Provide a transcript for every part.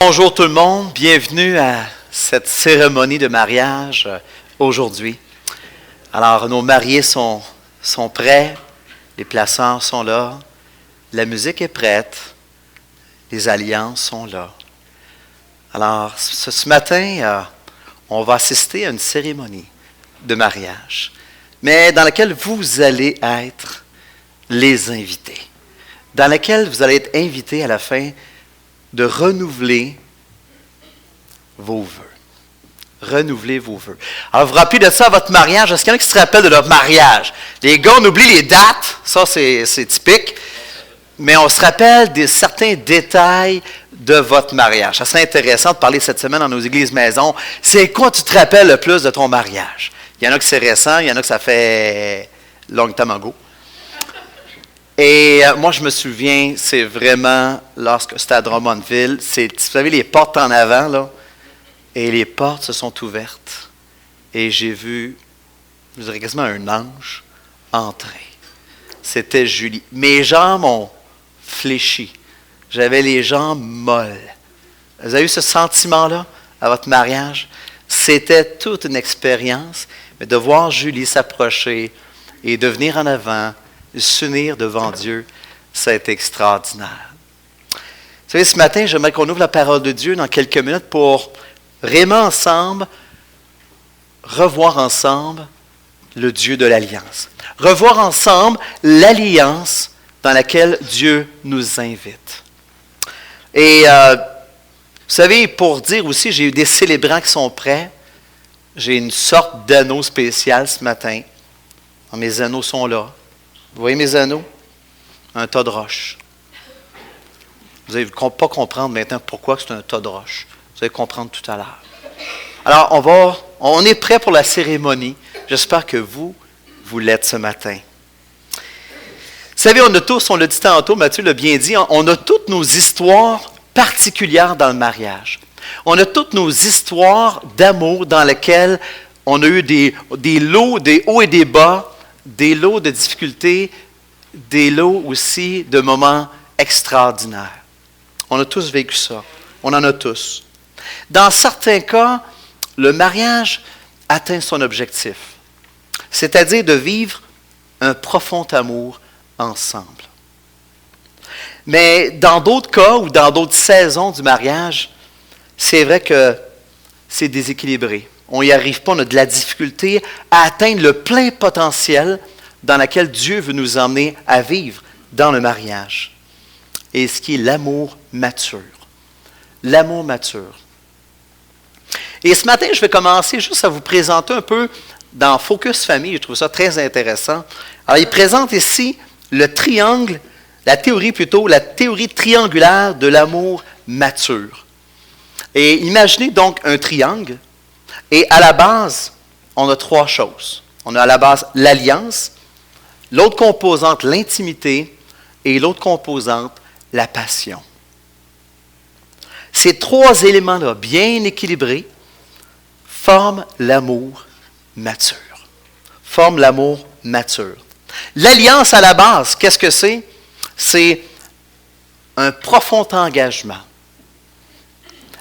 Bonjour tout le monde, bienvenue à cette cérémonie de mariage aujourd'hui. Alors, nos mariés sont prêts, les plaçants sont là, la musique est prête, les alliances sont là. Alors, ce matin, on va assister à une cérémonie de mariage, mais dans laquelle vous allez être les invités, dans laquelle vous allez être invités à la fin de renouveler vos vœux. Renouveler vos vœux. Alors, vous vous rappelez de ça à votre mariage? Est-ce qu'il y en a qui se rappellent de leur mariage? Les gars, on oublie les dates, ça c'est typique, mais on se rappelle de certains détails de votre mariage. Ça serait intéressant de parler cette semaine dans nos églises maisons. C'est quoi tu te rappelles le plus de ton mariage? Il y en a que c'est récent, il y en a que ça fait long time ago. Et moi, je me souviens, c'est vraiment lorsque c'était à Drummondville, vous savez, les portes en avant, là, et les portes se sont ouvertes. Et j'ai vu, je dirais quasiment un ange entrer. C'était Julie. Mes jambes ont fléchi. J'avais les jambes molles. Vous avez eu ce sentiment-là à votre mariage? C'était toute une expérience, mais de voir Julie s'approcher et de venir en avant, s'unir devant Dieu, ça a été extraordinaire. Vous savez, ce matin, j'aimerais qu'on ouvre la parole de Dieu dans quelques minutes pour vraiment ensemble, revoir ensemble le Dieu de l'Alliance. Revoir ensemble l'Alliance dans laquelle Dieu nous invite. Et vous savez, pour dire aussi, j'ai eu des célébrants qui sont prêts. J'ai une sorte d'anneau spécial ce matin. Mes anneaux sont là. Vous voyez mes anneaux? Un tas de roches. Vous n'allez pas comprendre maintenant pourquoi c'est un tas de roches. Vous allez comprendre tout à l'heure. Alors, on est prêt pour la cérémonie. J'espère que vous l'êtes ce matin. Vous savez, on l'a dit tantôt, Mathieu l'a bien dit, on a toutes nos histoires particulières dans le mariage. On a toutes nos histoires d'amour dans lesquelles on a eu des lots, des hauts et des bas, des lots de difficultés, des lots aussi de moments extraordinaires. On a tous vécu ça. On en a tous. Dans certains cas, le mariage atteint son objectif, c'est-à-dire de vivre un profond amour ensemble. Mais dans d'autres cas ou dans d'autres saisons du mariage, c'est vrai que c'est déséquilibré. On n'y arrive pas, on a de la difficulté à atteindre le plein potentiel dans lequel Dieu veut nous emmener à vivre dans le mariage. Et ce qui est l'amour mature. L'amour mature. Et ce matin, je vais commencer juste à vous présenter un peu dans Focus Famille. Je trouve ça très intéressant. Alors, il présente ici la théorie triangulaire de l'amour mature. Et imaginez donc un triangle. Et à la base, on a trois choses. On a à la base l'alliance, l'autre composante l'intimité et l'autre composante la passion. Ces trois éléments-là, bien équilibrés, forment l'amour mature. Forment l'amour mature. L'alliance à la base, qu'est-ce que c'est? C'est un profond engagement.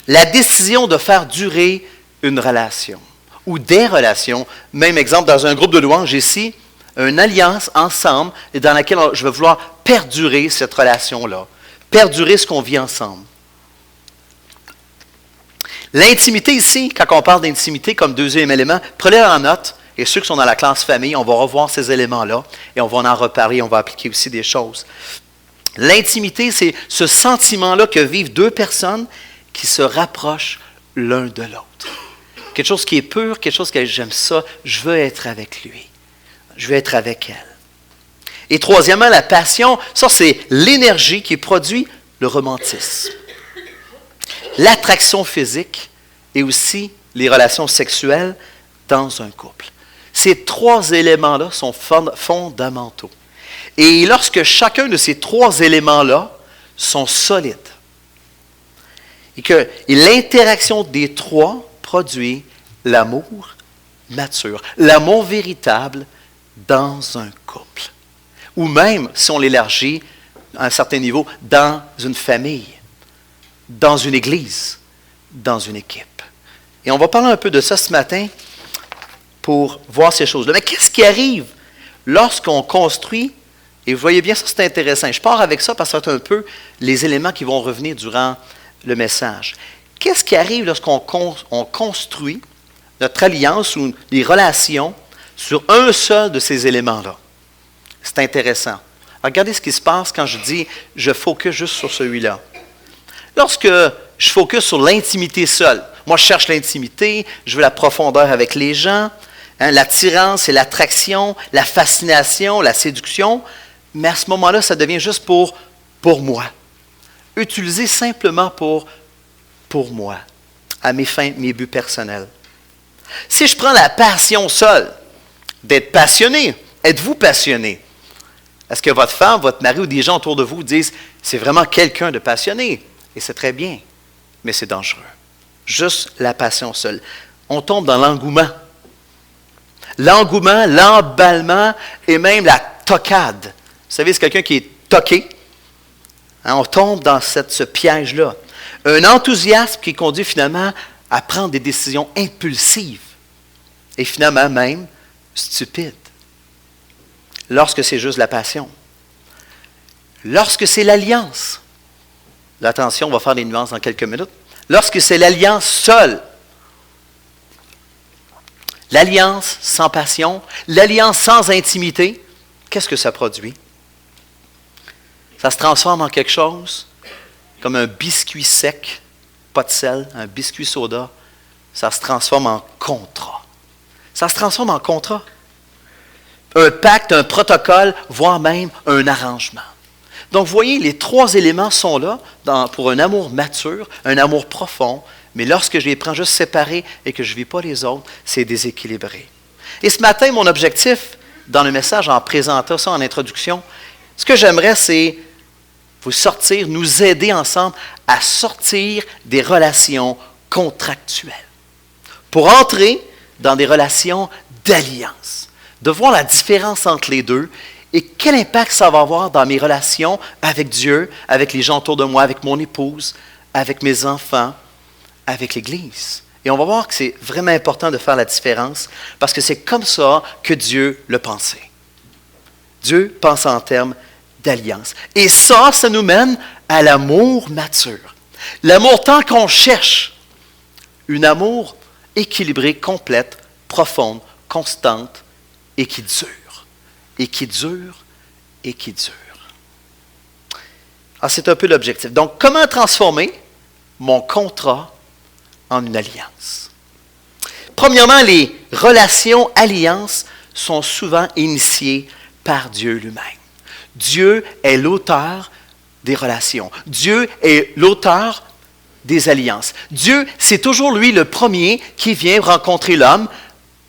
La décision de faire durer une relation ou des relations. Même exemple, dans un groupe de louanges ici, une alliance ensemble et dans laquelle je vais vouloir perdurer cette relation-là, perdurer ce qu'on vit ensemble. L'intimité ici, quand on parle d'intimité comme deuxième élément, prenez-le en note, et ceux qui sont dans la classe famille, on va revoir ces éléments-là et on va en reparler, on va appliquer aussi des choses. L'intimité, c'est ce sentiment-là que vivent deux personnes qui se rapprochent l'un de l'autre. Quelque chose qui est pur, quelque chose que j'aime ça, je veux être avec lui. Je veux être avec elle. Et troisièmement, la passion, ça c'est l'énergie qui produit le romantisme. L'attraction physique et aussi les relations sexuelles dans un couple. Ces trois éléments-là sont fondamentaux. Et lorsque chacun de ces trois éléments-là sont solides, et que l'interaction des trois produit l'amour mature, l'amour véritable dans un couple. Ou même, si on l'élargit à un certain niveau, dans une famille. dans une église, dans une équipe. Et on va parler un peu de ça ce matin pour voir ces choses-là. Mais qu'est-ce qui arrive lorsqu'on construit? Et vous voyez bien, ça c'est intéressant. Je pars avec ça parce que c'est un peu les éléments qui vont revenir durant le message. Qu'est-ce qui arrive lorsqu'on construit notre alliance ou les relations sur un seul de ces éléments-là? C'est intéressant. Regardez ce qui se passe quand je dis « je focus juste sur celui-là ». Lorsque je focus sur l'intimité seule, moi je cherche l'intimité, je veux la profondeur avec les gens, l'attirance et l'attraction, la fascination, la séduction, mais à ce moment-là, ça devient juste pour moi. Utilisé simplement pour moi, à mes fins, mes buts personnels. Si je prends la passion seule, d'être passionné, êtes-vous passionné? Est-ce que votre femme, votre mari ou des gens autour de vous disent « c'est vraiment quelqu'un de passionné » et c'est très bien, mais c'est dangereux. Juste la passion seule. On tombe dans l'engouement. L'engouement, l'emballement et même la toquade. Vous savez, c'est quelqu'un qui est toqué. On tombe dans ce piège-là. Un enthousiasme qui conduit finalement à prendre des décisions impulsives et finalement même stupides. Lorsque c'est juste la passion. Lorsque c'est l'alliance. Là, attention, on va faire des nuances dans quelques minutes. Lorsque c'est l'alliance seule. L'alliance sans passion, l'alliance sans intimité, qu'est-ce que ça produit? Ça se transforme en quelque chose comme un biscuit sec, pas de sel, un biscuit soda. Ça se transforme en contrat. Ça se transforme en contrat. Un pacte, un protocole, voire même un arrangement. Donc, vous voyez, les trois éléments sont là pour un amour mature, un amour profond, mais lorsque je les prends juste séparés et que je ne vis pas les autres, c'est déséquilibré. Et ce matin, mon objectif, dans le message, en présentant ça en introduction, ce que j'aimerais, c'est vous sortir, nous aider ensemble à sortir des relations contractuelles pour entrer dans des relations d'alliance, de voir la différence entre les deux et quel impact ça va avoir dans mes relations avec Dieu, avec les gens autour de moi, avec mon épouse, avec mes enfants, avec l'Église. Et on va voir que c'est vraiment important de faire la différence parce que c'est comme ça que Dieu le pensait. Dieu pense en termes d'alliance. Et ça nous mène à l'amour mature. L'amour tant qu'on cherche. Un amour équilibré, complète, profonde, constante et qui dure. Et qui dure, et qui dure. Alors, c'est un peu l'objectif. Donc, comment transformer mon contrat en une alliance? Premièrement, les relations alliances sont souvent initiées par Dieu lui-même. Dieu est l'auteur des relations. Dieu est l'auteur des alliances. Dieu, c'est toujours lui le premier qui vient rencontrer l'homme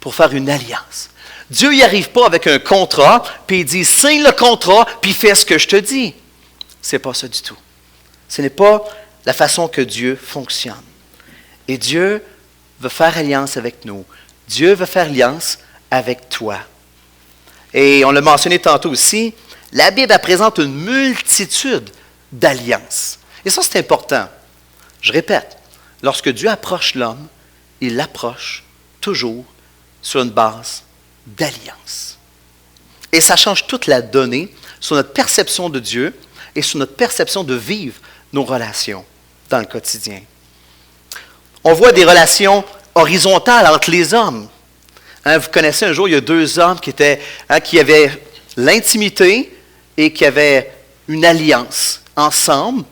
pour faire une alliance. Dieu n'y arrive pas avec un contrat, puis il dit, signe le contrat, puis fais ce que je te dis. Ce n'est pas ça du tout. Ce n'est pas la façon que Dieu fonctionne. Et Dieu veut faire alliance avec nous. Dieu veut faire alliance avec toi. Et on l'a mentionné tantôt aussi, la Bible présente une multitude d'alliances. Et ça, c'est important. Je répète, lorsque Dieu approche l'homme, il l'approche toujours sur une base d'alliance. Et ça change toute la donnée sur notre perception de Dieu et sur notre perception de vivre nos relations dans le quotidien. On voit des relations horizontales entre les hommes. Vous connaissez un jour, il y a deux hommes qui avaient l'intimité et qui avaient une alliance ensemble.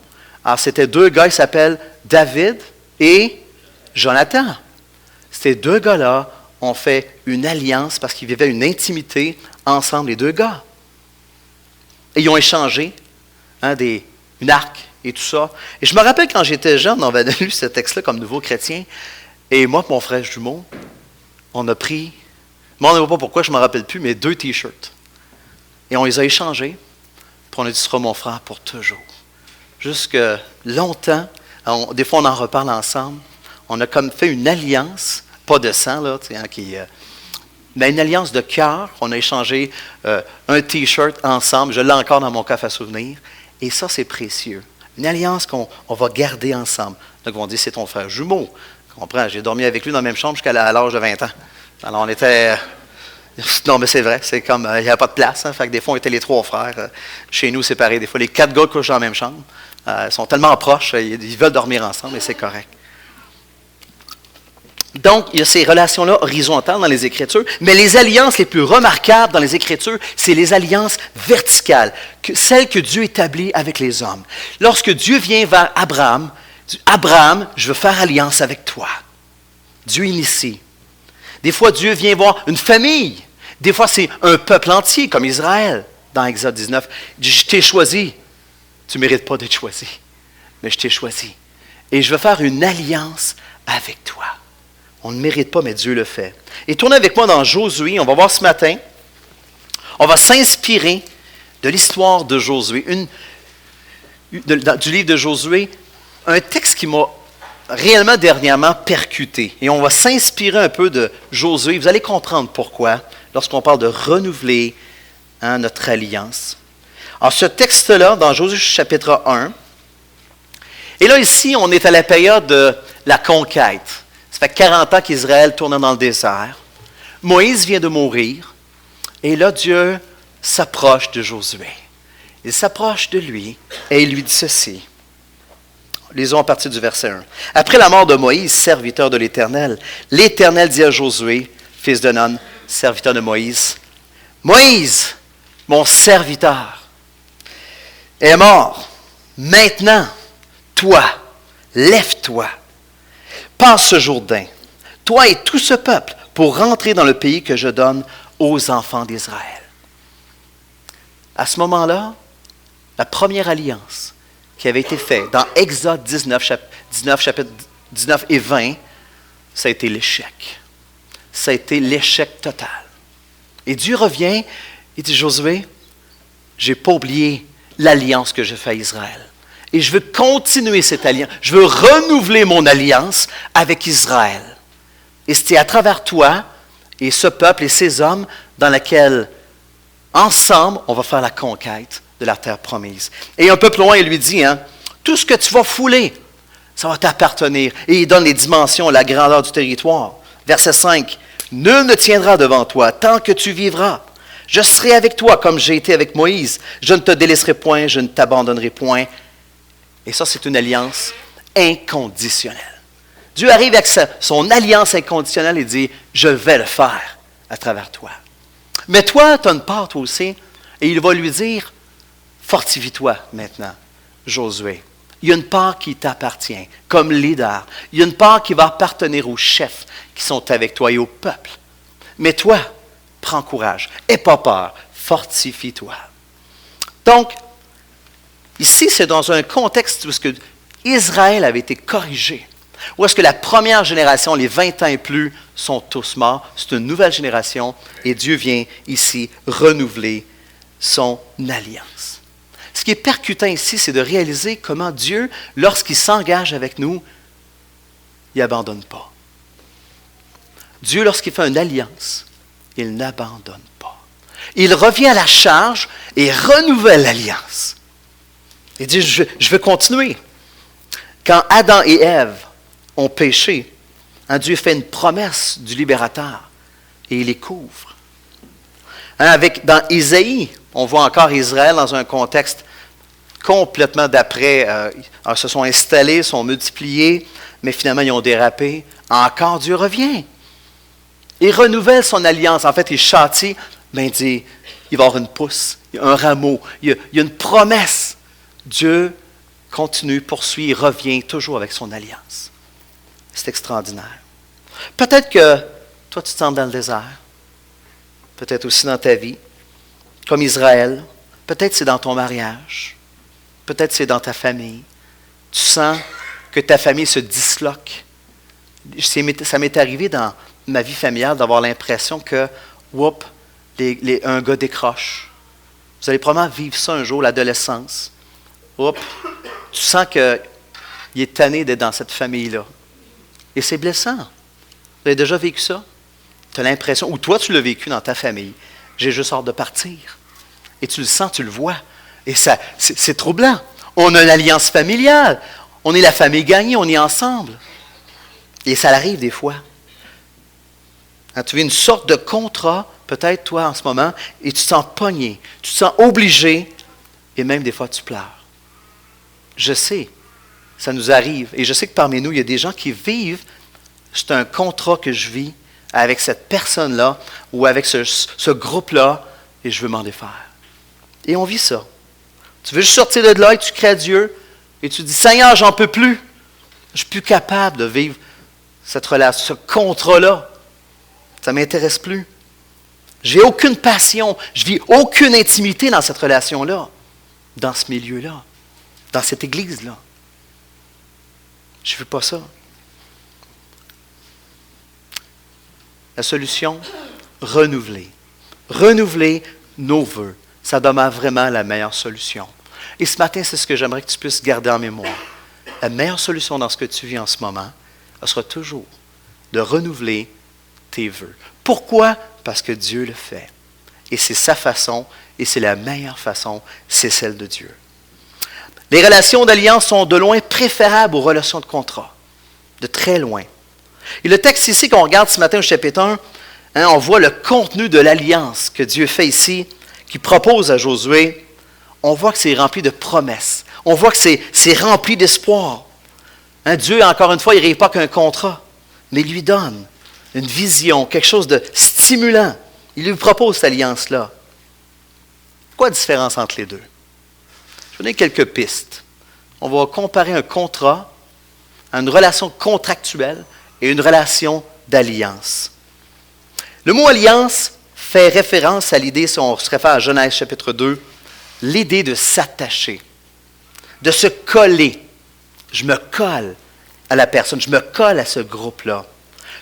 Alors, c'était deux gars qui s'appellent David et Jonathan. Ces deux gars-là ont fait une alliance parce qu'ils vivaient une intimité ensemble, les deux gars. Et ils ont échangé une arc et tout ça. Et je me rappelle quand j'étais jeune, on avait lu ce texte-là comme nouveau chrétien, et moi et mon frère jumeau, on a pris, moi on ne sait pas pourquoi, je ne me rappelle plus, mais 2 t-shirts. Et on les a échangés, puis on a dit, ce sera mon frère pour toujours. Jusque longtemps, des fois on en reparle ensemble, on a comme fait une alliance, pas de sang, là, mais une alliance de cœur. On a échangé un t-shirt ensemble, je l'ai encore dans mon coffre à souvenirs, et ça c'est précieux. Une alliance qu'on va garder ensemble. Donc, on dit, c'est ton frère jumeau. Tu comprends? J'ai dormi avec lui dans la même chambre jusqu'à l'âge de 20 ans. Alors, on était... Non, mais c'est vrai, c'est comme, il n'y avait pas de place. Hein, fait que des fois, on était les 3 frères. Chez nous, c'est pareil. Des fois, les 4 gars couchent dans la même chambre. Ils sont tellement proches, ils veulent dormir ensemble, et c'est correct. Donc, il y a ces relations-là horizontales dans les Écritures, mais les alliances les plus remarquables dans les Écritures, c'est les alliances verticales, celles que Dieu établit avec les hommes. Lorsque Dieu vient vers Abraham, dit, Abraham, je veux faire alliance avec toi. Dieu initie. Des fois, Dieu vient voir une famille. Des fois, c'est un peuple entier, comme Israël, dans Exode 19. Il dit, je t'ai choisi. Tu ne mérites pas d'être choisi, mais je t'ai choisi. Et je veux faire une alliance avec toi. On ne mérite pas, mais Dieu le fait. Et tournez avec moi dans Josué, on va voir ce matin. On va s'inspirer de l'histoire de Josué, du livre de Josué, un texte qui m'a réellement dernièrement percuté. Et on va s'inspirer un peu de Josué. Vous allez comprendre pourquoi, lorsqu'on parle de renouveler notre alliance. Alors, ce texte-là, dans Josué chapitre 1, et là, ici, on est à la période de la conquête. Ça fait 40 ans qu'Israël tourne dans le désert. Moïse vient de mourir. Et là, Dieu s'approche de Josué. Il s'approche de lui et il lui dit ceci. Lisons à partir du verset 1. Après la mort de Moïse, serviteur de l'Éternel, l'Éternel dit à Josué, fils de Nun, serviteur de Moïse, Moïse, mon serviteur, est mort. Maintenant, toi, lève-toi. Passe ce Jourdain, toi et tout ce peuple, pour rentrer dans le pays que je donne aux enfants d'Israël. À ce moment-là, la première alliance qui avait été faite dans Exode 19, chapitre 19 et 20, ça a été l'échec. Ça a été l'échec total. Et Dieu revient, il dit, Josué, je n'ai pas oublié l'alliance que j'ai faite à Israël. Et je veux continuer cette alliance. Je veux renouveler mon alliance avec Israël. Et c'était à travers toi et ce peuple et ces hommes dans laquelle, ensemble, on va faire la conquête de la terre promise. Et un peu plus loin, il lui dit, tout ce que tu vas fouler, ça va t'appartenir. Et il donne les dimensions, la grandeur du territoire. Verset 5, nul ne tiendra devant toi tant que tu vivras. Je serai avec toi comme j'ai été avec Moïse. Je ne te délaisserai point, je ne t'abandonnerai point. Et ça, c'est une alliance inconditionnelle. Dieu arrive avec son alliance inconditionnelle et dit, je vais le faire à travers toi. Mais toi, tu as une part, toi aussi, et il va lui dire, fortifie-toi maintenant, Josué. Il y a une part qui t'appartient comme leader. Il y a une part qui va appartenir aux chefs qui sont avec toi et au peuple. Mais toi, prends courage, n'aie pas peur, fortifie-toi. Donc, ici, c'est dans un contexte où Israël avait été corrigé. Où est-ce que la première génération, les 20 ans et plus, sont tous morts. C'est une nouvelle génération et Dieu vient ici renouveler son alliance. Ce qui est percutant ici, c'est de réaliser comment Dieu, lorsqu'il s'engage avec nous, il n'abandonne pas. Dieu, lorsqu'il fait une alliance, il n'abandonne pas. Il revient à la charge et renouvelle l'alliance. Il dit, je veux continuer. Quand Adam et Ève ont péché, Dieu fait une promesse du libérateur et il les couvre. Dans Isaïe, on voit encore Israël dans un contexte complètement d'après. Ils se sont installés, sont multipliés, mais finalement ils ont dérapé. Encore Dieu revient. Il renouvelle son alliance. En fait, il châtie, mais il dit, il va y avoir une pousse, un rameau, il y a une promesse. Dieu continue, poursuit, revient toujours avec son alliance. C'est extraordinaire. Peut-être que toi, tu te sens dans le désert. Peut-être aussi dans ta vie, comme Israël. Peut-être c'est dans ton mariage. Peut-être c'est dans ta famille. Tu sens que ta famille se disloque. Ça m'est arrivé dans ma vie familiale d'avoir l'impression que, un gars décroche. Vous allez probablement vivre ça un jour, l'adolescence. Tu sens qu'il est tanné d'être dans cette famille-là. Et c'est blessant. Vous avez déjà vécu ça? Tu as l'impression, ou toi tu l'as vécu dans ta famille, j'ai juste hâte de partir. Et tu le sens, tu le vois. Et c'est troublant. On a une alliance familiale. On est la famille gagnée, on est ensemble. Et ça arrive des fois. Quand tu vis une sorte de contrat, peut-être toi en ce moment, et tu te sens pogné, tu te sens obligé, et même des fois tu pleures. Je sais, ça nous arrive. Et je sais que parmi nous, il y a des gens qui vivent, c'est un contrat que je vis avec cette personne-là ou avec ce groupe-là, et je veux m'en défaire. Et on vit ça. Tu veux juste sortir de là et tu crées à Dieu, et tu dis, Seigneur, j'en peux plus. Je ne suis plus capable de vivre cette relation, ce contrat-là. Ça ne m'intéresse plus. Je n'ai aucune passion, je vis aucune intimité dans cette relation-là, dans ce milieu-là, dans cette église-là. Je ne veux pas ça. La solution, renouveler. Renouveler nos vœux. Ça demeure vraiment la meilleure solution. Et ce matin, c'est ce que j'aimerais que tu puisses garder en mémoire. La meilleure solution dans ce que tu vis en ce moment, ce sera toujours de renouveler tes vœux. Pourquoi? Parce que Dieu le fait. Et c'est sa façon, et c'est la meilleure façon, c'est celle de Dieu. Les relations d'alliance sont de loin préférables aux relations de contrat. De très loin. Et le texte ici qu'on regarde ce matin au chapitre 1, on voit le contenu de l'alliance que Dieu fait ici, qu'il propose à Josué. On voit que c'est rempli de promesses. On voit que c'est rempli d'espoir. Dieu, encore une fois, il n'arrive pas qu'un contrat, mais il lui donne une vision, quelque chose de stimulant. Il lui propose cette alliance-là. Quoi la différence entre les deux? Je vais donner quelques pistes. On va comparer un contrat à une relation contractuelle et une relation d'alliance. Le mot alliance fait référence à l'idée, si on se réfère à Genèse chapitre 2, l'idée de s'attacher, de se coller. Je me colle à la personne, je me colle à ce groupe-là.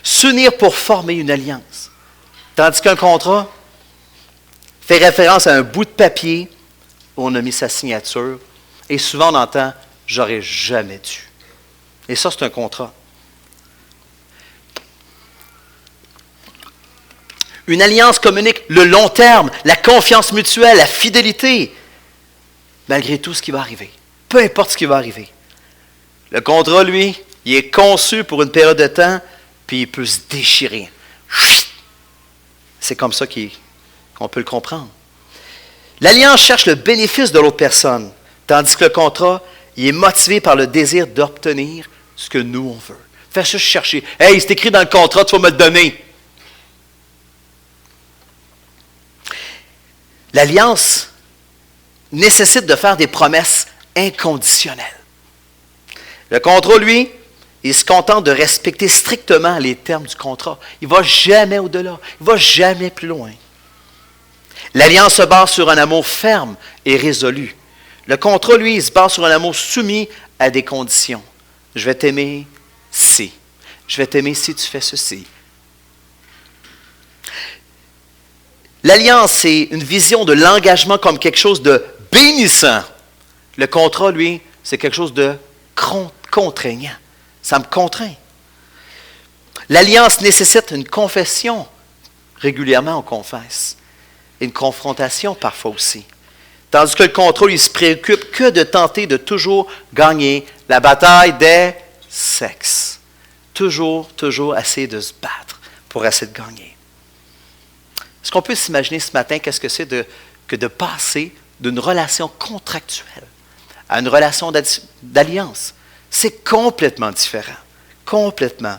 S'unir pour former une alliance. Tandis qu'un contrat fait référence à un bout de papier où on a mis sa signature. Et souvent on entend « j'aurais jamais dû ». Et ça, c'est un contrat. Une alliance communique le long terme, la confiance mutuelle, la fidélité, malgré tout ce qui va arriver. Peu importe ce qui va arriver. Le contrat, lui, il est conçu pour une période de temps, puis il peut se déchirer. C'est comme ça qu'on peut le comprendre. L'alliance cherche le bénéfice de l'autre personne, tandis que le contrat, il est motivé par le désir d'obtenir ce que nous, on veut. Fais juste chercher. « Hey, c'est écrit dans le contrat, tu vas me le donner. » L'alliance nécessite de faire des promesses inconditionnelles. Le contrat, lui, il se contente de respecter strictement les termes du contrat. Il ne va jamais au-delà. Il ne va jamais plus loin. L'alliance se base sur un amour ferme et résolu. Le contrat, lui, il se base sur un amour soumis à des conditions. Je vais t'aimer si. Je vais t'aimer si tu fais ceci. L'alliance, c'est une vision de l'engagement comme quelque chose de bénissant. Le contrat, lui, c'est quelque chose de contraignant. Ça me contraint. L'alliance nécessite une confession. Régulièrement, on confesse. Et une confrontation, parfois aussi. Tandis que le contrat, lui, se préoccupe que de tenter de toujours gagner la bataille des sexes. Toujours essayer de se battre pour essayer de gagner. Est-ce qu'on peut s'imaginer ce matin qu'est-ce que c'est que de passer d'une relation contractuelle à une relation d'alliance? C'est complètement différent. Complètement.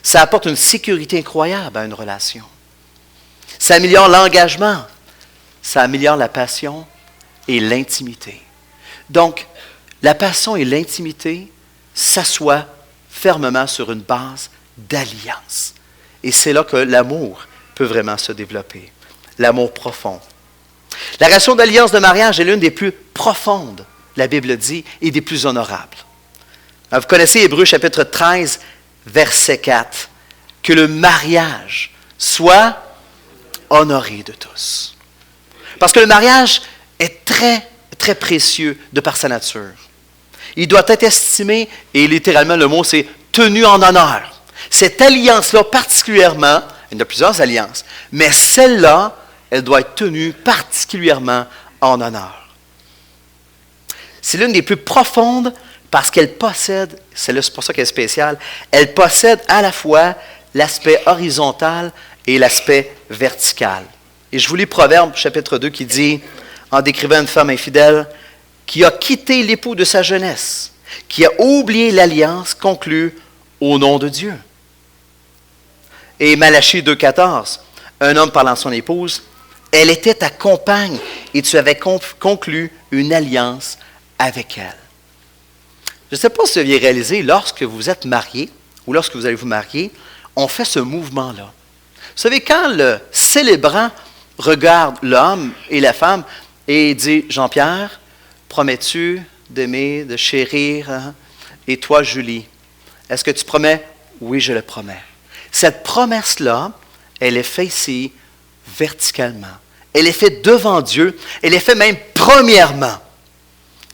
Ça apporte une sécurité incroyable à une relation. Ça améliore l'engagement. Ça améliore la passion et l'intimité. Donc, la passion et l'intimité s'assoient fermement sur une base d'alliance. Et c'est là que l'amour peut vraiment se développer. L'amour profond. La relation d'alliance de mariage est l'une des plus profondes, la Bible dit, et des plus honorables. Vous connaissez Hébreux chapitre 13, verset 4. Que le mariage soit honoré de tous. Parce que le mariage est très, très précieux de par sa nature. Il doit être estimé, et littéralement le mot c'est tenu en honneur. Cette alliance-là particulièrement, il y en a plusieurs alliances, mais celle-là, elle doit être tenue particulièrement en honneur. C'est l'une des plus profondes parce qu'elle possède, c'est pour ça qu'elle est spéciale, elle possède à la fois l'aspect horizontal et l'aspect vertical. Et je vous lis Proverbe chapitre 2 qui dit, en décrivant une femme infidèle, qui a quitté l'époux de sa jeunesse, qui a oublié l'alliance conclue au nom de Dieu. Et Malachie 2,14, un homme parlant de son épouse, elle était ta compagne et tu avais conclu une alliance avec elle. Je ne sais pas si vous aviez réalisé, lorsque vous êtes marié ou lorsque vous allez vous marier, on fait ce mouvement-là. Vous savez, quand le célébrant regarde l'homme et la femme et dit, Jean-Pierre, promets-tu d'aimer, de chérir, hein? Et toi, Julie, est-ce que tu promets? Oui, je le promets. Cette promesse-là, elle est faite ici verticalement. Elle est faite devant Dieu. Elle est faite même premièrement.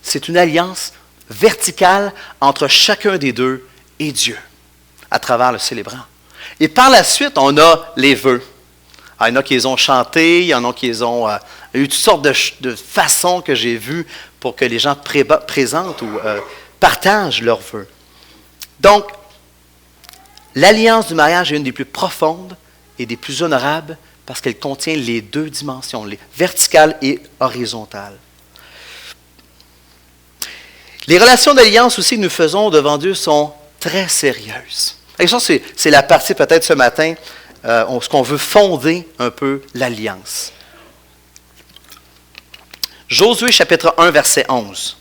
C'est une alliance verticale entre chacun des deux et Dieu, à travers le célébrant. Et par la suite, on a les vœux. Alors, il y en a qui les ont chantés, il y en a qui les ont... il y a eu toutes sortes de façons que j'ai vues pour que les gens présentent ou partagent leurs vœux. Donc, l'alliance du mariage est une des plus profondes et des plus honorables parce qu'elle contient les deux dimensions, les verticales et horizontales. Les relations d'alliance aussi que nous faisons devant Dieu sont très sérieuses. Et ça, c'est la partie peut-être ce matin, ce qu'on veut fonder un peu l'alliance. Josué chapitre 1, verset 11.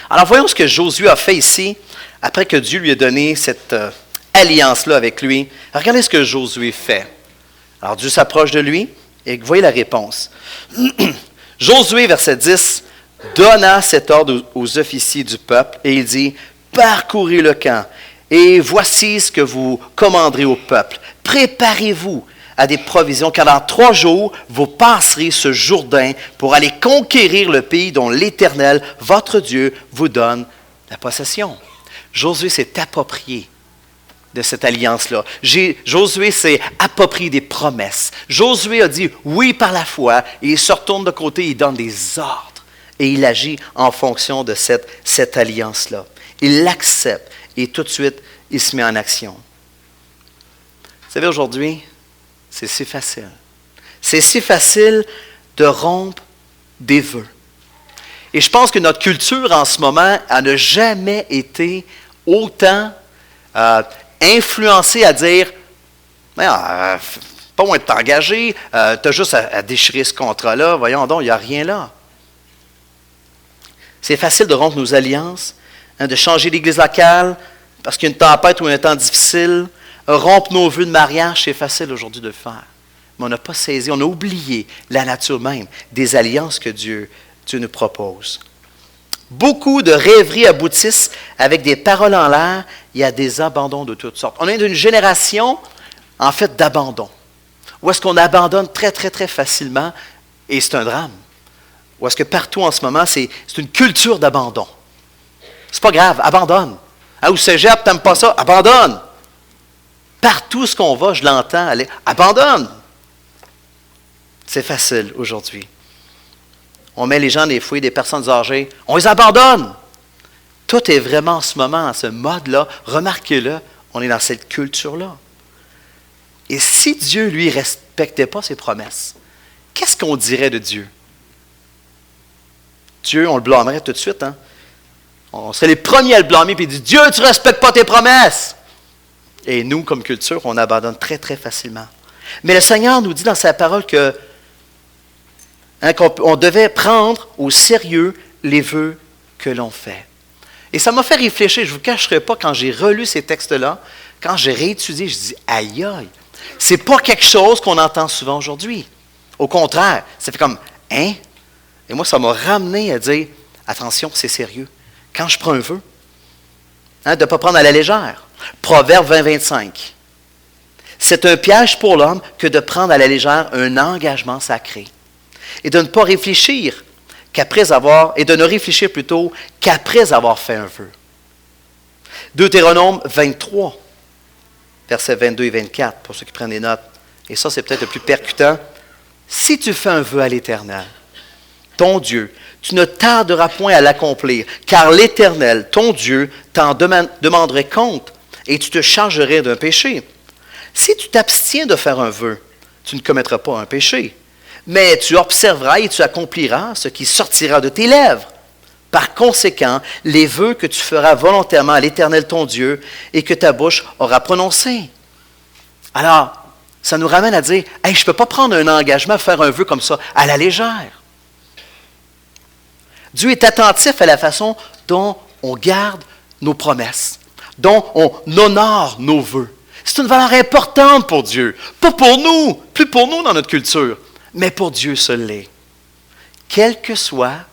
Alors voyons ce que Josué a fait ici, après que Dieu lui a donné cette alliance-là avec lui. Regardez ce que Josué fait. Alors Dieu s'approche de lui et voyez la réponse. Josué, verset 10, donna cet ordre aux officiers du peuple et il dit, parcourez le camp et voici ce que vous commanderez au peuple. Préparez-vous à des provisions, car dans 3 jours, vous passerez ce Jourdain pour aller conquérir le pays dont l'Éternel, votre Dieu, vous donne la possession. Josué s'est approprié de cette alliance-là. Josué s'est approprié des promesses. Josué a dit oui par la foi et il se retourne de côté, il donne des ordres et il agit en fonction de cette alliance-là. Il l'accepte et tout de suite, il se met en action. Vous savez, aujourd'hui, c'est si facile. C'est si facile de rompre des vœux. Et je pense que notre culture en ce moment n'a jamais été autant influencée à dire pas moins de t'engager, tu as juste à déchirer ce contrat-là, voyons donc, il n'y a rien là. C'est facile de rompre nos alliances, de changer l'église locale parce qu'il y a une tempête ou un temps difficile. Rompre nos vœux de mariage, c'est facile aujourd'hui de le faire. Mais on n'a pas saisi, on a oublié la nature même des alliances que Dieu nous propose. Beaucoup de rêveries aboutissent avec des paroles en l'air et à des abandons de toutes sortes. On est d'une génération, en fait, d'abandon. Où est-ce qu'on abandonne très, très, très facilement, et c'est un drame. Où est-ce que partout en ce moment, c'est une culture d'abandon. C'est pas grave, abandonne. Au cégep, t'aimes pas ça, abandonne. Partout ce qu'on va, je l'entends aller, abandonne. C'est facile aujourd'hui. On met les gens des foyers, des personnes âgées, on les abandonne. Tout est vraiment en ce moment, dans ce mode-là. Remarquez-le, on est dans cette culture-là. Et si Dieu, lui, ne respectait pas ses promesses, qu'est-ce qu'on dirait de Dieu? Dieu, on le blâmerait tout de suite. Hein? On serait les premiers à le blâmer et dire, Dieu, tu ne respectes pas tes promesses. Et nous, comme culture, on abandonne très, très facilement. Mais le Seigneur nous dit dans sa parole que qu'on devait prendre au sérieux les vœux que l'on fait. Et ça m'a fait réfléchir, je ne vous cacherai pas, quand j'ai relu ces textes-là, quand j'ai réétudié, je dis, aïe, aïe, c'est pas quelque chose qu'on entend souvent aujourd'hui. Au contraire, ça fait comme, hein? Et moi, ça m'a ramené à dire, attention, c'est sérieux. Quand je prends un vœu, de ne pas prendre à la légère. Proverbe 20, 25. C'est un piège pour l'homme que de prendre à la légère un engagement sacré. Et de ne pas réfléchir et de ne réfléchir plutôt qu'après avoir fait un vœu. Deutéronome 23, versets 22 et 24, pour ceux qui prennent des notes. Et ça, c'est peut-être le plus percutant. Si tu fais un vœu à l'Éternel, ton Dieu, tu ne tarderas point à l'accomplir, car l'Éternel, ton Dieu, t'en demanderait compte, et tu te chargerais d'un péché. Si tu t'abstiens de faire un vœu, tu ne commettras pas un péché, mais tu observeras et tu accompliras ce qui sortira de tes lèvres. Par conséquent, les vœux que tu feras volontairement à l'Éternel ton Dieu et que ta bouche aura prononcés. Alors, ça nous ramène à dire, hey, je ne peux pas prendre un engagement, faire un vœu comme ça, à la légère. Dieu est attentif à la façon dont on garde nos promesses, dont on honore nos vœux. C'est une valeur importante pour Dieu. Pas pour nous, plus pour nous dans notre culture, mais pour Dieu seul l'est. Quelles que soient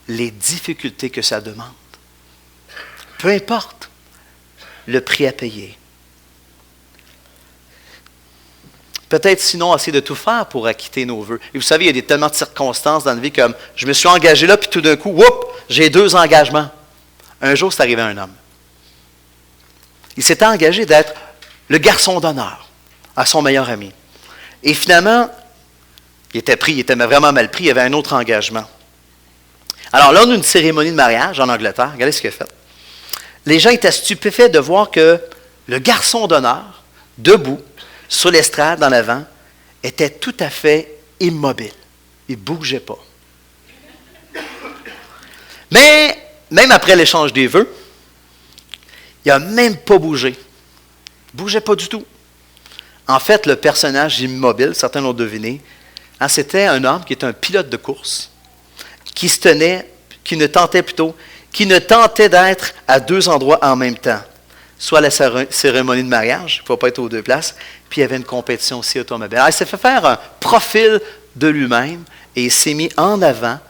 les difficultés que ça demande. Peu importe le prix à payer. Peut-être sinon essayer de tout faire pour acquitter nos vœux. Et vous savez, il y a tellement de circonstances dans la vie comme je me suis engagé là, puis tout d'un coup, whoop, j'ai 2 engagements. Un jour, c'est arrivé à un homme. Il s'était engagé d'être le garçon d'honneur à son meilleur ami. Et finalement, il était vraiment mal pris, il avait un autre engagement. Alors, lors d'une cérémonie de mariage en Angleterre, regardez ce qu'il a fait. Les gens étaient stupéfaits de voir que le garçon d'honneur, debout, sur l'estrade, en avant, était tout à fait immobile. Il ne bougeait pas. Mais, même après l'échange des vœux, il n'a même pas bougé. Il ne bougeait pas du tout. En fait, le personnage immobile, certains l'ont deviné, c'était un homme qui était un pilote de course, qui ne tentait d'être à 2 endroits en même temps. Soit la cérémonie de mariage, il ne faut pas être aux 2 places, puis il y avait une compétition aussi automobile. Alors, il s'est fait faire un profil de lui-même et il s'est mis en avant,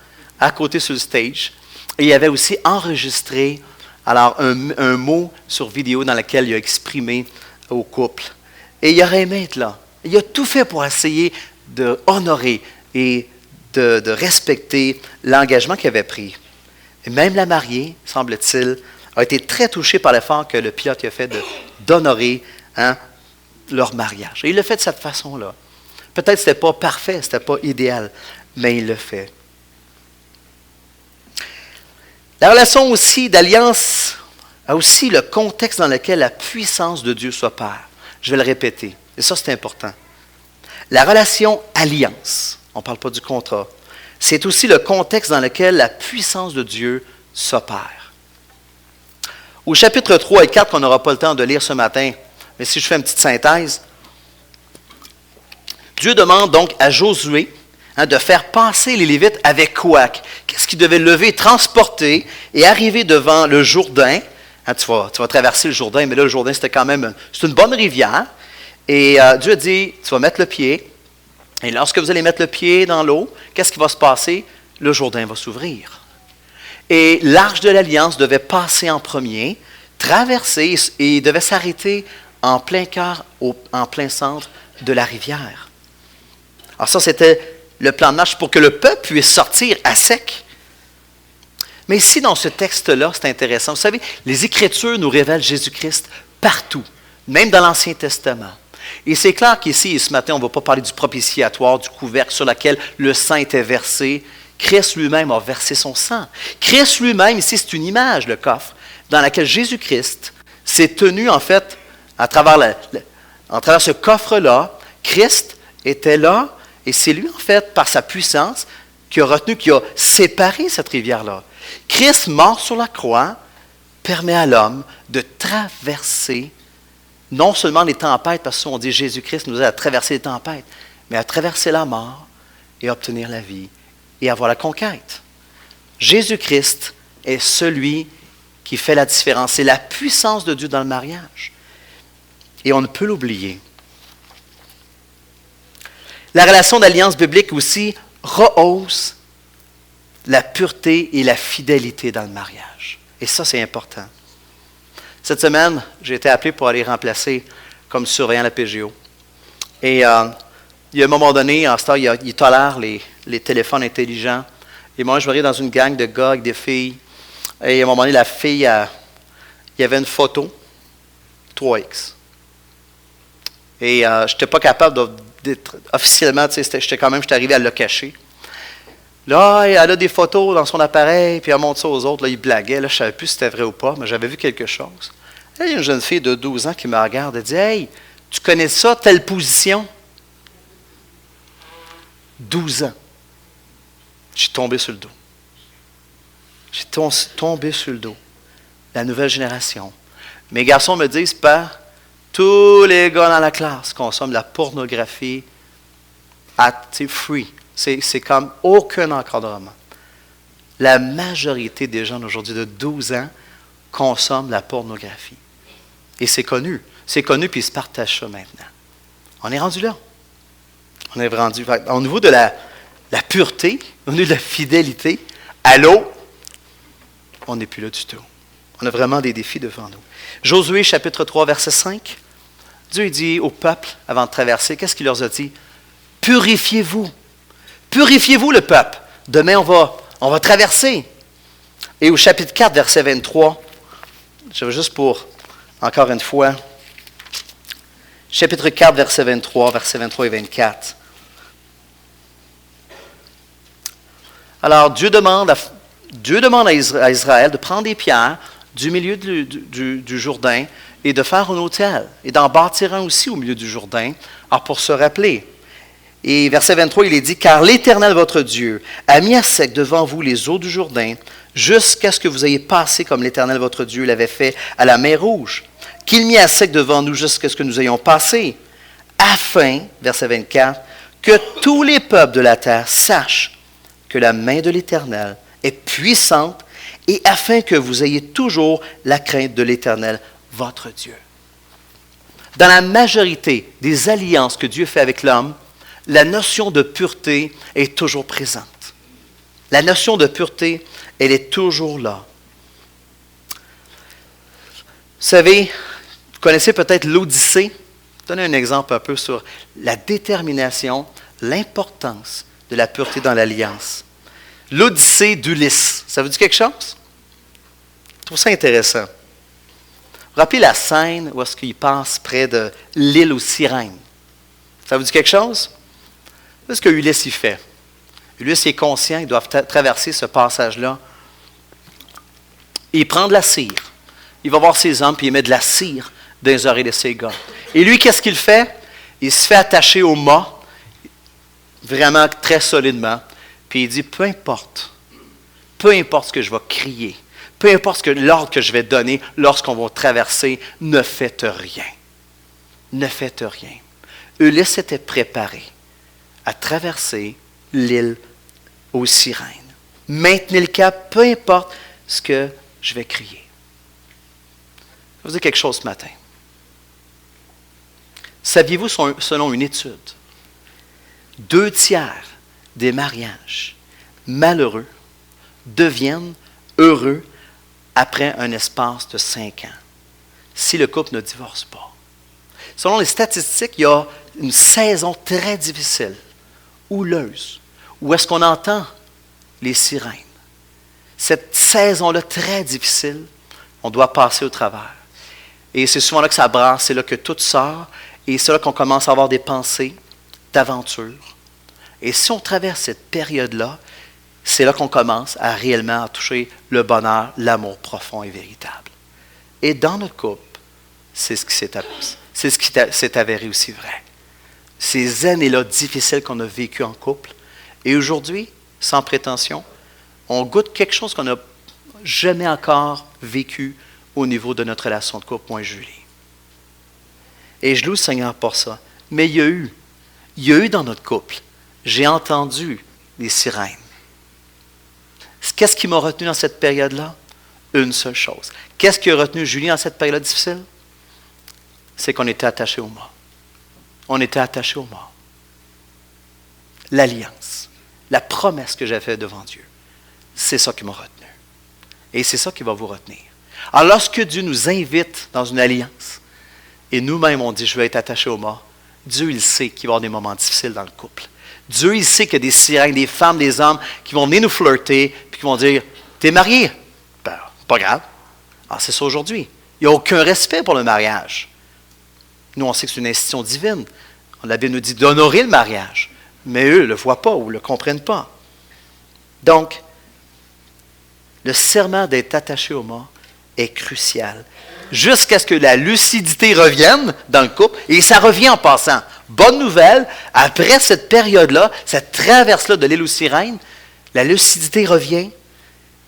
à côté sur le stage. Et il avait aussi enregistré un mot sur vidéo dans lequel il a exprimé au couple. Et il aurait aimé être là. Il a tout fait pour essayer d'honorer et de respecter l'engagement qu'il avait pris. Et même la mariée, semble-t-il, a été très touchée par l'effort que le pilote a fait d'honorer leur mariage. Et il le fait de cette façon-là. Peut-être que ce n'était pas parfait, ce n'était pas idéal, mais il le fait. La relation aussi d'alliance a aussi le contexte dans lequel la puissance de Dieu s'opère. Je vais le répéter, et ça c'est important. La relation alliance, on ne parle pas du contrat, c'est aussi le contexte dans lequel la puissance de Dieu s'opère. Au chapitre 3 et 4, qu'on n'aura pas le temps de lire ce matin, mais si je fais une petite synthèse, Dieu demande donc à Josué de faire passer les Lévites avec quoi? Qu'est-ce qu'ils devaient lever, transporter et arriver devant le Jourdain. Tu vas traverser le Jourdain, mais là, le Jourdain, c'est une bonne rivière. Et Dieu a dit, tu vas mettre le pied. Et lorsque vous allez mettre le pied dans l'eau, qu'est-ce qui va se passer? Le Jourdain va s'ouvrir. Et l'arche de l'Alliance devait passer en premier, traverser et devait s'arrêter en plein cœur, en plein centre de la rivière. Alors ça, c'était le plan de marche pour que le peuple puisse sortir à sec. Mais ici, dans ce texte-là, c'est intéressant. Vous savez, les Écritures nous révèlent Jésus-Christ partout, même dans l'Ancien Testament. Et c'est clair qu'ici, ce matin, on ne va pas parler du propitiatoire, du couvercle sur lequel le sang était versé. Christ lui-même a versé son sang. Christ lui-même, ici, c'est une image, le coffre, dans laquelle Jésus-Christ s'est tenu, en fait, à travers ce coffre-là. Christ était là, et c'est lui, en fait, par sa puissance, qui a séparé cette rivière-là. Christ, mort sur la croix, permet à l'homme de traverser non seulement les tempêtes, parce qu'on dit Jésus-Christ nous aide à traverser les tempêtes, mais à traverser la mort et obtenir la vie et avoir la conquête. Jésus-Christ est celui qui fait la différence. C'est la puissance de Dieu dans le mariage. Et on ne peut l'oublier. La relation d'alliance biblique aussi rehausse la pureté et la fidélité dans le mariage. Et ça, c'est important. Cette semaine, j'ai été appelé pour aller remplacer comme surveillant la PGO. Et il y a un moment donné, en ce temps, il tolère les téléphones intelligents. Et moi, je voyais dans une gang de gars avec des filles. Et à un moment donné, la fille, il y avait une photo 3X. Et je n'étais pas capable d'être officiellement, j'étais arrivé à le cacher. Là, elle a des photos dans son appareil, puis elle montre ça aux autres. Là, il blaguait. Là, je ne savais plus si c'était vrai ou pas, mais j'avais vu quelque chose. Là, il y a une jeune fille de 12 ans qui me regarde et dit « Hey, tu connais ça, telle position? » 12 ans. J'ai tombé sur le dos. J'ai tombé sur le dos. La nouvelle génération. Mes garçons me disent, Père, tous les gars dans la classe consomment la pornographie free. C'est comme aucun encadrement. La majorité des jeunes aujourd'hui de 12 ans consomment la pornographie. Et c'est connu. C'est connu, puis ils se partagent ça maintenant. On est rendu là. On est rendu. Au niveau de la pureté, au niveau de la fidélité, à l'eau, on n'est plus là du tout. On a vraiment des défis devant nous. Josué, chapitre 3, verset 5. Dieu dit au peuple, avant de traverser, qu'est-ce qu'il leur a dit? Purifiez-vous. Purifiez-vous le peuple. Demain, on va traverser. Et au chapitre 4, verset 23, je veux juste pour, encore une fois, chapitre 4, verset 23 et 24. Alors, Dieu demande à Israël de prendre des pierres du milieu du Jourdain et de faire un autel, et d'en bâtir un aussi au milieu du Jourdain, alors pour se rappeler. Et verset 23, il est dit, « Car l'Éternel, votre Dieu, a mis à sec devant vous les eaux du Jourdain, jusqu'à ce que vous ayez passé comme l'Éternel, votre Dieu, l'avait fait à la mer Rouge, qu'il mit à sec devant nous jusqu'à ce que nous ayons passé, afin, verset 24, que tous les peuples de la terre sachent que la main de l'Éternel est puissante, et afin que vous ayez toujours la crainte de l'Éternel, votre Dieu. » Dans la majorité des alliances que Dieu fait avec l'homme, la notion de pureté est toujours présente. La notion de pureté, elle est toujours là. Vous savez, vous connaissez peut-être l'Odyssée. Je vais donner un exemple un peu sur la détermination, l'importance de la pureté dans l'alliance. L'Odyssée d'Ulysse, ça vous dit quelque chose? Je trouve ça intéressant. Vous vous rappelez la scène où est-ce qu'il passe près de l'île aux sirènes? Ça vous dit quelque chose? C'est ce que Ulysse y fait. Ulysse est conscient, il doit traverser ce passage-là. Il prend de la cire. Il va voir ses hommes, puis il met de la cire dans les oreilles de ses gars. Et lui, qu'est-ce qu'il fait? Il se fait attacher au mât, vraiment très solidement. Puis il dit, peu importe ce que je vais crier, peu importe l'ordre que je vais donner lorsqu'on va traverser, ne faites rien. Ne faites rien. Ulysse était préparé à traverser l'île aux sirènes. Maintenez le cap, peu importe ce que je vais crier. Je vais vous dire quelque chose ce matin. Saviez-vous, selon une étude, 2/3 des mariages malheureux deviennent heureux après un espace de 5 ans, si le couple ne divorce pas. Selon les statistiques, il y a une saison très difficile, houleuse, où est-ce qu'on entend les sirènes. Cette saison-là très difficile, on doit passer au travers. Et c'est souvent là que ça brasse, c'est là que tout sort, et c'est là qu'on commence à avoir des pensées d'aventure. Et si on traverse cette période-là, c'est là qu'on commence à réellement toucher le bonheur, l'amour profond et véritable. Et dans notre couple, c'est ce qui s'est avéré aussi vrai. Ces années-là difficiles qu'on a vécues en couple, et aujourd'hui, sans prétention, on goûte quelque chose qu'on n'a jamais encore vécu au niveau de notre relation de couple, moi et Julie. Et je loue le Seigneur pour ça. Mais il y a eu dans notre couple, j'ai entendu les sirènes. Qu'est-ce qui m'a retenu dans cette période-là? Une seule chose. Qu'est-ce qui a retenu Julie dans cette période difficile? C'est qu'on était attachés au mât. On était attachés au mât. L'alliance, la promesse que j'avais faite devant Dieu, c'est ça qui m'a retenu. Et c'est ça qui va vous retenir. Alors, lorsque Dieu nous invite dans une alliance, et nous-mêmes on dit, je veux être attaché au mât, Dieu, il sait qu'il va y avoir des moments difficiles dans le couple. Dieu, il sait qu'il y a des sirènes, des femmes, des hommes qui vont venir nous flirter, puis qui vont dire, t'es marié? Ben, pas grave. Alors, c'est ça aujourd'hui. Il n'y a aucun respect pour le mariage. Nous, on sait que c'est une institution divine. La Bible nous dit d'honorer le mariage. Mais eux ne le voient pas ou ne le comprennent pas. Donc, le serment d'être attaché au mât est crucial. Jusqu'à ce que la lucidité revienne dans le couple, et ça revient en passant. Bonne nouvelle, après cette période-là, cette traverse-là de l'île aux sirènes, la lucidité revient,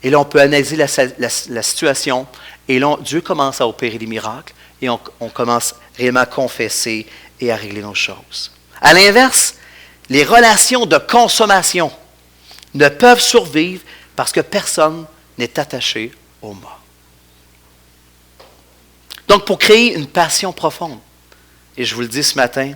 et là on peut analyser la situation, et là Dieu commence à opérer des miracles, et on commence réellement à confesser et à régler nos choses. À l'inverse, les relations de consommation ne peuvent survivre parce que personne n'est attaché au mât. Donc, pour créer une passion profonde, et je vous le dis ce matin,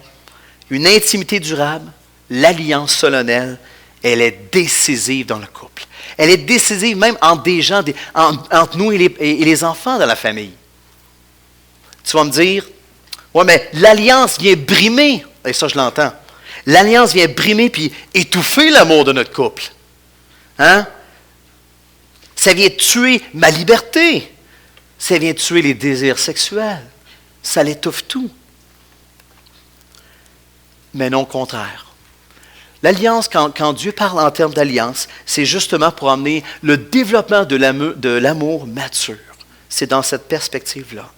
une intimité durable, l'alliance solennelle, elle est décisive dans le couple. Elle est décisive même entre des gens, entre nous et les enfants dans la famille. Tu vas me dire, ouais, mais l'alliance vient brimer, et ça je l'entends, l'alliance vient brimer puis étouffer l'amour de notre couple. Hein? Ça vient tuer ma liberté. Ça vient tuer les désirs sexuels. Ça l'étouffe tout. Mais non, au contraire. L'alliance, quand Dieu parle en termes d'alliance, c'est justement pour amener le développement de l'amour mature. C'est dans cette perspective-là.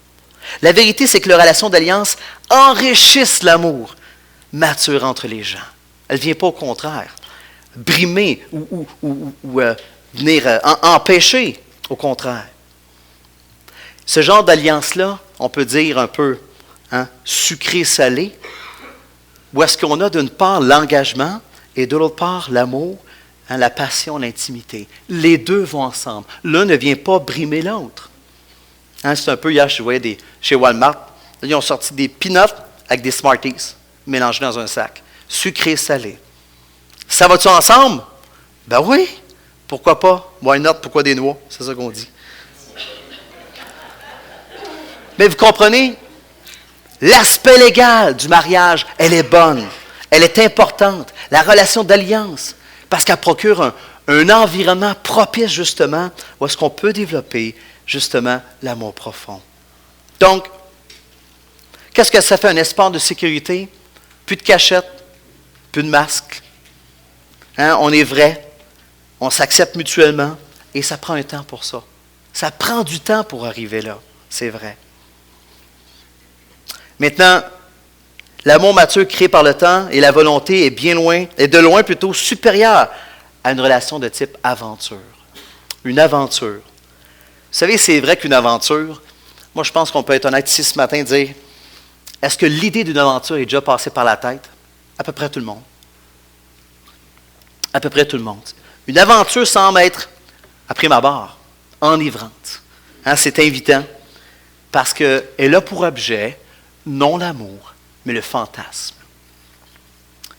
La vérité, c'est que les relations d'alliance enrichissent l'amour mature entre les gens. Elle ne vient pas au contraire. Brimer ou venir empêcher, au contraire. Ce genre d'alliance-là, on peut dire un peu sucré-salé, où est-ce qu'on a d'une part l'engagement et de l'autre part l'amour, la passion, l'intimité. Les deux vont ensemble. L'un ne vient pas brimer l'autre. C'est un peu, hier, je voyais chez Walmart, ils ont sorti des peanuts avec des Smarties mélangés dans un sac. Sucré-salé. Ça va-tu ensemble? Ben oui. Pourquoi pas? Why not? Pourquoi des noix? C'est ça qu'on dit. Mais vous comprenez? L'aspect légal du mariage, elle est bonne. Elle est importante. La relation d'alliance, parce qu'elle procure un environnement propice, justement, où est-ce qu'on peut développer, justement, l'amour profond. Donc, qu'est-ce que ça fait un espace de sécurité? Plus de cachette, plus de masque. On est vrai, on s'accepte mutuellement, et ça prend un temps pour ça. Ça prend du temps pour arriver là, c'est vrai. Maintenant, l'amour mature créé par le temps et la volonté est de loin plutôt supérieur à une relation de type aventure. Une aventure. Vous savez, c'est vrai qu'une aventure, moi je pense qu'on peut être honnête ici ce matin et dire, est-ce que l'idée d'une aventure est déjà passée par la tête? À peu près tout le monde. À peu près tout le monde. Une aventure semble être, à prime abord, enivrante. C'est invitant parce qu'elle a pour objet non l'amour, mais le fantasme.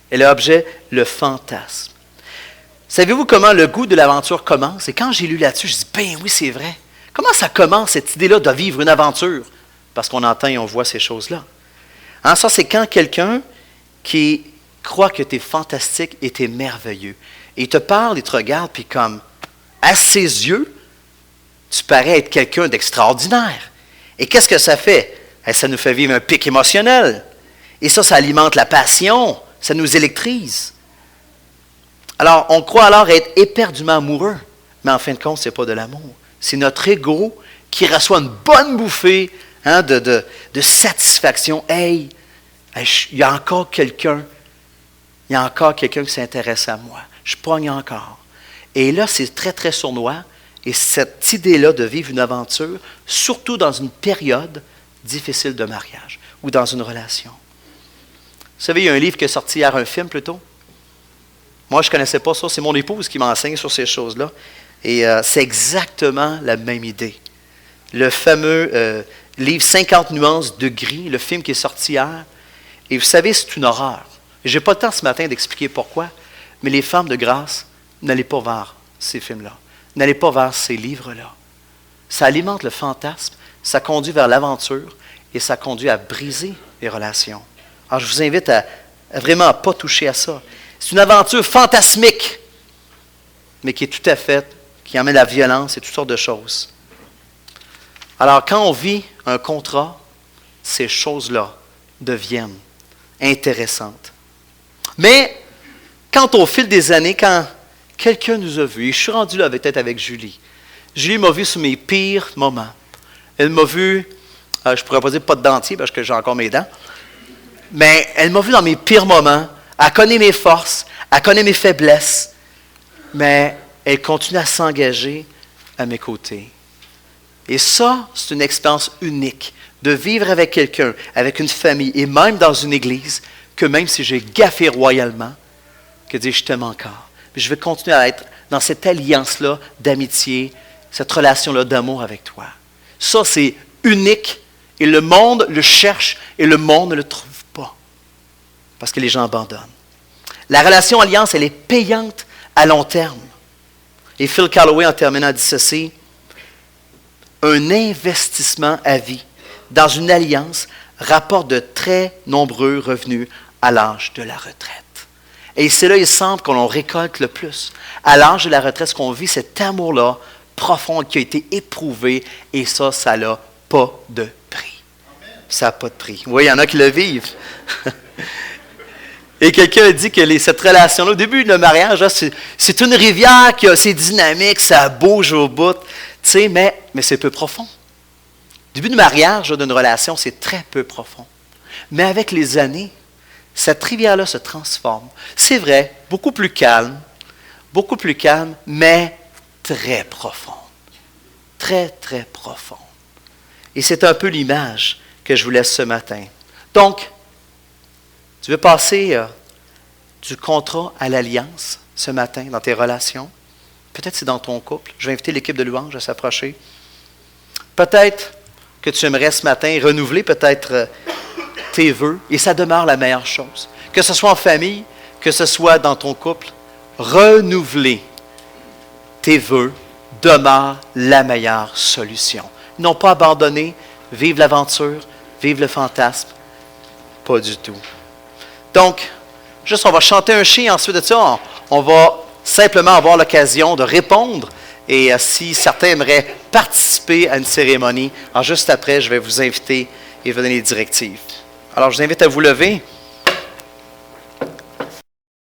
Elle a objet le fantasme. Savez-vous comment le goût de l'aventure commence? Et quand j'ai lu là-dessus, je dis, ben oui, c'est vrai. Comment ça commence, cette idée-là de vivre une aventure? Parce qu'on entend et on voit ces choses-là. Ça, c'est quand quelqu'un qui croit que tu es fantastique et tu es merveilleux. Et il te parle, il te regarde, puis comme, à ses yeux, tu parais être quelqu'un d'extraordinaire. Et qu'est-ce que ça fait? Ça nous fait vivre un pic émotionnel. Et ça alimente la passion. Ça nous électrise. Alors, on croit alors être éperdument amoureux. Mais en fin de compte, ce n'est pas de l'amour. C'est notre ego qui reçoit une bonne bouffée de satisfaction. Hey, il y a encore quelqu'un. Il y a encore quelqu'un qui s'intéresse à moi. Je pogne encore. Et là, c'est très, très sournois. Et cette idée-là de vivre une aventure, surtout dans une période difficile de mariage ou dans une relation. Vous savez, il y a un livre qui est sorti hier, un film plutôt. Moi, je ne connaissais pas ça. C'est mon épouse qui m'enseigne sur ces choses-là. Et c'est exactement la même idée. Le fameux livre 50 nuances de gris, le film qui est sorti hier. Et vous savez, c'est une horreur. Je n'ai pas le temps ce matin d'expliquer pourquoi, mais les femmes de grâce, n'allez pas vers ces films-là. N'allez pas vers ces livres-là. Ça alimente le fantasme, ça conduit vers l'aventure et ça conduit à briser les relations. Alors, je vous invite à vraiment ne pas toucher à ça. C'est une aventure fantasmique, mais qui est tout à fait, qui amène la violence et toutes sortes de choses. Alors, quand on vit un contrat, ces choses-là deviennent intéressantes. Mais, quand au fil des années, quand quelqu'un nous a vus. Et je suis rendu là peut-être avec Julie. Julie m'a vu sur mes pires moments. Elle m'a vu, je ne pourrais pas dire pas de dentier parce que j'ai encore mes dents, mais elle m'a vu dans mes pires moments. Elle connaît mes forces, elle connaît mes faiblesses, mais elle continue à s'engager à mes côtés. Et ça, c'est une expérience unique de vivre avec quelqu'un, avec une famille, et même dans une église, que même si j'ai gaffé royalement, que dire je t'aime encore. Mais je vais continuer à être dans cette alliance-là d'amitié, cette relation-là d'amour avec toi. Ça, c'est unique, et le monde le cherche, et le monde ne le trouve pas, parce que les gens abandonnent. La relation alliance, elle est payante à long terme. Et Phil Callaway, en terminant, dit ceci: un investissement à vie dans une alliance rapporte de très nombreux revenus à l'âge de la retraite. Et c'est là, il semble qu'on récolte le plus. À l'âge de la retraite, ce qu'on vit, cet amour-là profond qui a été éprouvé, et ça n'a pas de prix. Ça n'a pas de prix. Oui, il y en a qui le vivent. Et quelqu'un a dit que cette relation-là, au début de mariage, là, c'est une rivière qui a ses dynamiques, ça bouge au bout, mais c'est peu profond. Au début du mariage, d'une relation, c'est très peu profond. Mais avec les années, cette rivière-là se transforme. C'est vrai, beaucoup plus calme, mais très profonde. Très, très profonde. Et c'est un peu l'image que je vous laisse ce matin. Donc, tu veux passer du contrat à l'alliance ce matin dans tes relations? Peut-être c'est dans ton couple. Je vais inviter l'équipe de louange à s'approcher. Peut-être que tu aimerais ce matin renouveler peut-être tes vœux, et ça demeure la meilleure chose. Que ce soit en famille, que ce soit dans ton couple, renouveler tes vœux demeure la meilleure solution. Non pas abandonner, vivre l'aventure, vivre le fantasme, pas du tout. Donc, juste on va chanter un chant, ensuite de ça, on va simplement avoir l'occasion de répondre. Et si certains aimeraient participer à une cérémonie, alors juste après, je vais vous inviter et vous donner les directives. Alors, je vous invite à vous lever.